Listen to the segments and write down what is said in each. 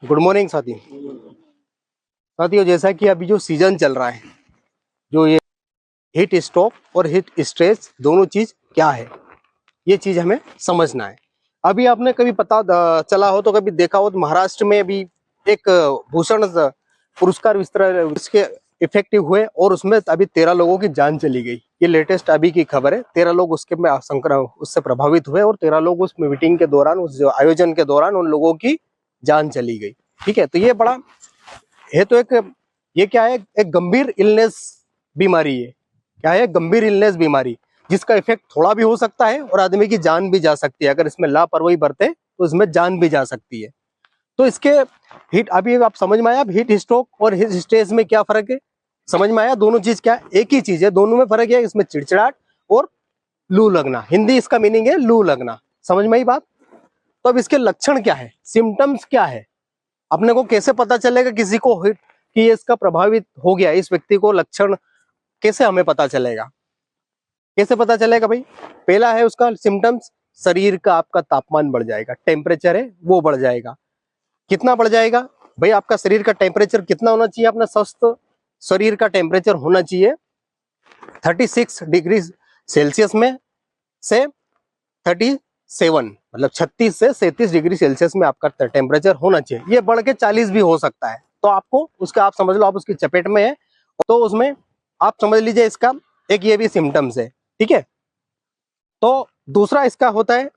Good morning साथियों, जैसा कि अभी जो सीजन चल रहा है, जो ये हीट स्ट्रोक और हीट स्ट्रेस दोनों चीज क्या है, ये चीज हमें समझना है। अभी आपने कभी चला हो तो कभी देखा हो तो महाराष्ट्र में अभी एक भूषण पुरस्कार वितरण इसके इफेक्टिव हुए और उसमें अभी 13 लोगों की जान चली गई। ये लेटेस्ट अभी की खबर है। 13 लोग उसके में संक्रमण उससे प्रभावित हुए और 13 लोग उस मीटिंग के दौरान, उस आयोजन के दौरान उन लोगों की जान चली गई। ठीक है, तो ये बड़ा है। तो ये क्या है, एक गंभीर इलनेस बीमारी है। क्या है? गंभीर इलनेस बीमारी, जिसका इफेक्ट थोड़ा भी हो सकता है और आदमी की जान भी जा सकती है। अगर इसमें लापरवाही बरते तो इसमें जान भी जा सकती है। तो इसके हीट, अभी आप समझ में आया हीट स्ट्रोक और हीट स्ट्रेस में क्या फर्क है? समझ में आया? दोनों चीज क्या है? एक ही चीज है, दोनों में फर्क है। इसमें चिड़चिड़ाहट और लू लगना, हिंदी इसका मीनिंग है लू लगना। समझ में आई बात? तो अब इसके लक्षण क्या है, सिम्टम्स क्या है, अपने को कैसे पता चलेगा किसी को हिट कि ये इसका प्रभावित हो गया, इस व्यक्ति को लक्षण कैसे हमें पता चलेगा? कैसे पता चलेगा भाई? पहला है उसका सिम्टम्स, शरीर का आपका तापमान बढ़ जाएगा, टेम्परेचर है वो बढ़ जाएगा। कितना बढ़ जाएगा भाई? आपका शरीर का टेम्परेचर कितना होना चाहिए? अपना स्वस्थ शरीर का टेम्परेचर होना चाहिए 36 डिग्री सेल्सियस में से 37, मतलब 36 से 37 डिग्री सेल्सियस में आपका टेम्परेचर होना चाहिए। ये बढ़ के 40 भी हो सकता है, तो आपको उसका, आप समझ लो आप उसकी चपेट में है, तो उसमें आप समझ लीजिए इसका एक ये भी सिम्टम्स है। ठीक है, तो दूसरा इसका होता है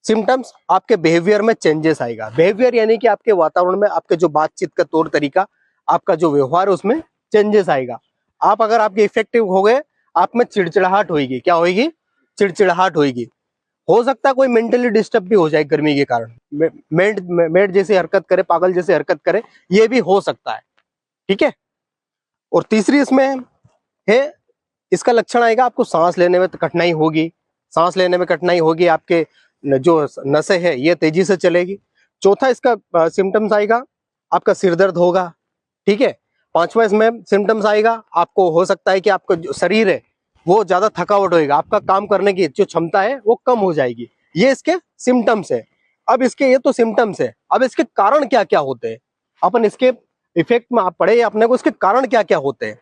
सिम्टम्स, आपके बिहेवियर में चेंजेस आएगा। बिहेवियर यानी कि आपके वातावरण में, आपके जो बातचीत का तौर तरीका, आपका जो व्यवहार है उसमें चेंजेस आएगा। आप अगर आपके इफेक्टिव हो गए, आप में चिड़चिड़ाहट होगी। क्या होगी? चिड़चिड़ाहट होगी। हो सकता है कोई मेंटली डिस्टर्ब भी हो जाए गर्मी के कारण, मेड जैसी हरकत करे, पागल जैसी हरकत करे, ये भी हो सकता है। ठीक है, और तीसरी इसमें है, इसका लक्षण आएगा आपको सांस लेने में कठिनाई होगी। सांस लेने में कठिनाई होगी, आपके जो नसें है ये तेजी से चलेगी। चौथा इसका सिम्टम्स आएगा, आपका सिर दर्द होगा। ठीक है, पांचवा इसमें सिम्टम्स आएगा, आपको हो सकता है कि आपका जो शरीर है वो ज्यादा थकावट होएगा, आपका काम करने की जो क्षमता है वो कम हो जाएगी। ये इसके सिम्टम्स है। अब इसके, ये तो सिम्टम्स है, अब इसके कारण क्या क्या होते हैं, अपन इसके इफेक्ट में आप पढ़े अपने को, इसके कारण क्या क्या होते हैं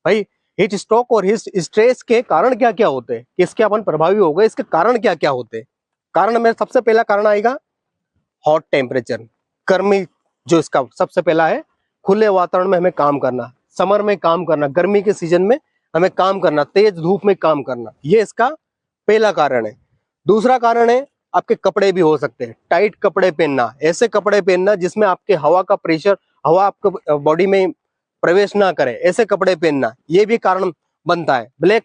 भाई। हीट स्ट्रोक और हीट स्ट्रेस के कारण क्या क्या होते हैं, किसके अपन प्रभावी हो गए, इसके कारण क्या क्या होते हैं? कारण में सबसे पहला कारण आएगा हॉट टेम्परेचर, गर्मी। जो इसका सबसे पहला है, खुले वातावरण में हमें काम करना, समर में काम करना, गर्मी के सीजन में हमें काम करना, तेज धूप में काम करना, ये इसका पहला कारण है। दूसरा कारण है, आपके कपड़े भी हो सकते हैं, टाइट कपड़े पहनना, ऐसे कपड़े पहनना जिसमें आपके हवा का प्रेशर, हवा आपके बॉडी में प्रवेश ना करे, ऐसे कपड़े पहनना, ये भी कारण बनता है। ब्लैक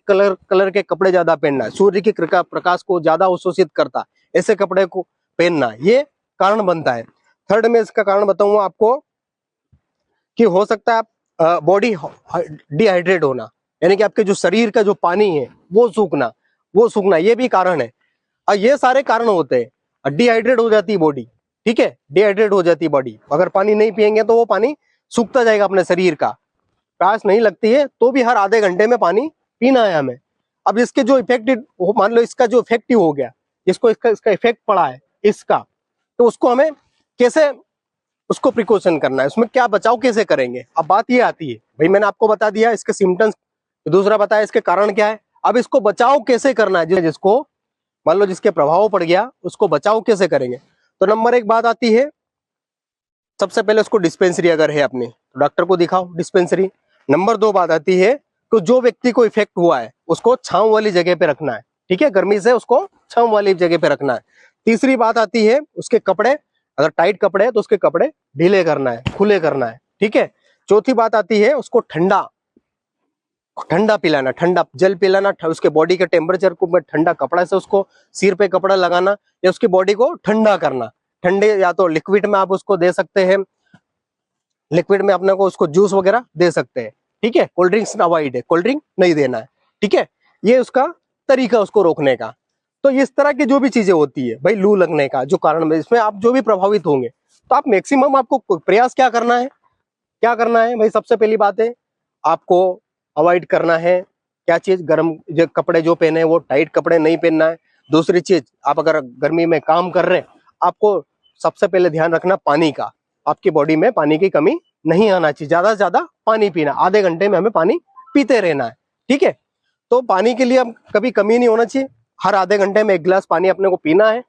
कलर के कपड़े ज्यादा पहनना, सूर्य की प्रकाश को ज्यादा अवशोषित करता, ऐसे कपड़े को पहनना, ये कारण बनता है। थर्ड में इसका कारण बताऊंगा आपको कि हो सकता है आप बॉडी डिहाइड्रेट होना, यानी कि आपके जो शरीर का जो पानी है वो सूखना, ये भी कारण है। और ये सारे कारण होते हैं। डिहाइड्रेट हो जाती है बॉडी। ठीक है, डिहाइड्रेट हो जाती है बॉडी, अगर पानी नहीं पियेंगे तो वो पानी सूखता जाएगा अपने शरीर का। प्यास नहीं लगती है तो भी हर आधे घंटे में पानी पीना है हमें। अब इसके जो इफेक्टिव, मान लो इसका जो इफेक्टिव हो गया, इसको इसका इफेक्ट पड़ा है इसका, तो उसको हमें कैसे, उसको प्रिकॉशन करना है, उसमें क्या बचाव कैसे करेंगे? अब बात ये आती है भाई, मैंने आपको बता दिया इसके सिम्टम्स, दूसरा बताया इसके कारण क्या है, अब इसको बचाव कैसे करना है, जिसको मान लो जिसके प्रभाव पड़ गया उसको बचाव कैसे करेंगे? तो नंबर एक बात आती है, सबसे पहले उसको डिस्पेंसरी अगर है अपनी तो डॉक्टर को दिखाओ, डिस्पेंसरी। नंबर दो बात आती है कि जो व्यक्ति को इफेक्ट हुआ है उसको छांव वाली जगह पे रखना है। ठीक है, गर्मी से उसको छांव वाली जगह पे रखना है। तीसरी बात आती है, उसके कपड़े, अगर टाइट कपड़े है तो उसके कपड़े ढीले करना है, खुले करना है। ठीक है, चौथी बात आती है, उसको ठंडा पिलाना, ठंडा जल पिलाना, उसके बॉडी के टेम्परेचर को ठंडा कपड़ा से उसको सिर पे कपड़ा लगाना, या उसकी बॉडी को ठंडा करना। ठंडे या तो लिक्विड में आप उसको दे सकते हैं, लिक्विड में अपने को उसको जूस वगैरह दे सकते हैं। ठीक है, कोल्ड ड्रिंक्स अवॉइड है, कोल्ड ड्रिंक नहीं देना है। ठीक है, ये उसका तरीका उसको रोकने का। तो इस तरह की जो भी चीजें होती है भाई लू लगने का जो कारण में, इसमें आप जो भी प्रभावित होंगे, तो आप मैक्सिमम आपको प्रयास क्या करना है, क्या करना है भाई? सबसे पहली बात है, आपको अवॉइड करना है क्या चीज, गर्म जो कपड़े जो पहने वो टाइट कपड़े नहीं पहनना है। दूसरी चीज, आप अगर गर्मी में काम कर रहे हैं, आपको सबसे पहले ध्यान रखना पानी का, आपकी बॉडी में पानी की कमी नहीं आना चाहिए। ज्यादा से ज्यादा पानी पीना, आधे घंटे में हमें पानी पीते रहना है, ठीक है। तो पानी के लिए हम कभी कमी नहीं होना चाहिए, हर आधे घंटे में 1 गिलास पानी अपने को पीना है।